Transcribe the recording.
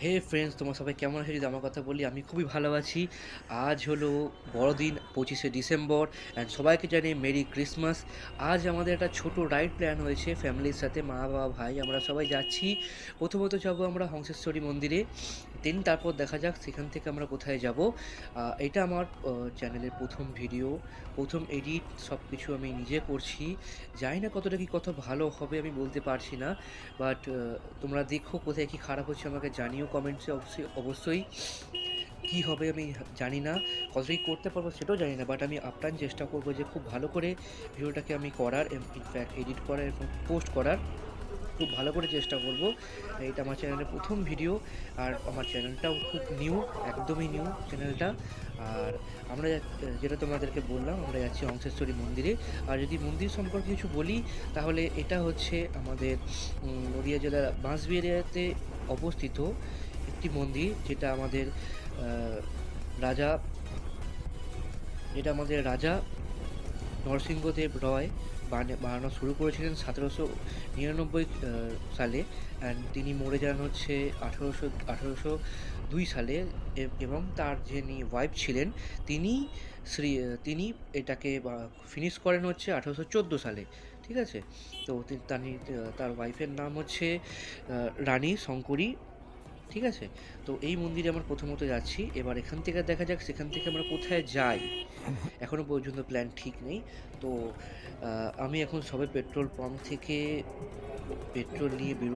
হে friends, তোমার সবাই কেমন আছো? যদি আমার কথা বলি, আমি খুবই ভালো আছি। আজ হলো বড়দিন, 25শে ডিসেম্বর, অ্যান্ড সবাইকে জানিয়ে মেরি ক্রিসমাস। আজ আমাদের একটা ছোট রাইড প্ল্যান হয়েছে ফ্যামিলির সাথে, মা বাবা ভাই আমরা সবাই যাচ্ছি। প্রথমত যাব আমরা হংসেশ্বরী মন্দিরে, দেন তারপর দেখা যাক সেখান থেকে আমরা কোথায় যাব। এটা আমার চ্যানেলের প্রথম ভিডিও, প্রথম এডিট, সব কিছু আমি নিজে করছি। জানি না কতটা কি কত ভালো হবে আমি বলতে পারছি না, বাট তোমরা দেখো কোথায় কি খারাপ হচ্ছে আমাকে জানিও কমেন্টসে। অবশ্যই অবশ্যই কী হবে আমি জানি না, কতটা কি করতে পারবো সেটাও জানি না, বাট আমি আপ্রাণ চেষ্টা করবো যে খুব ভালো করে ভিডিওটাকে আমি করার, ইনফ্যাক্ট এডিট করার এবং পোস্ট করার খুব ভালো করে চেষ্টা করব। এটা আমার চ্যানেলের প্রথম ভিডিও, আর আমার চ্যানেলটাও খুব নিউ, একদমই নিউ চ্যানেলটা। আর আমরা যেটা তোমাদেরকে বললাম, আমরা যাচ্ছি হংসেশ্বরী মন্দিরে। আর যদি মন্দির সম্পর্কে কিছু বলি, তাহলে এটা হচ্ছে আমাদের নদিয়া জেলার বাঁশবেড়িয়াতে অবস্থিত একটি মন্দির, আহ, রাজা রাজা নরসিংহদেব রয় বানানো শুরু করেছিলেন 1799 সালে, অ্যান্ড তিনি মরে যান হচ্ছে আঠারোশো দুই সালে। এবং তার যিনি ওয়াইফ ছিলেন, তিনি তিনি এটাকে ফিনিশ করেন হচ্ছে 1814 সালে। ঠিক আছে? তো তার ওয়াইফের নাম হচ্ছে রানী শঙ্করী। ঠিক আছে? তো এই মন্দিরে আমরা প্রথমত যাচ্ছি। এবার এখান থেকে দেখা যাক সেখান থেকে আমরা কোথায় যাই। এখনো পর্যন্ত প্ল্যান ঠিক নেই। তো আমি এখন সবে পেট্রোল পাম্প থেকে পেট্রোল নিয়ে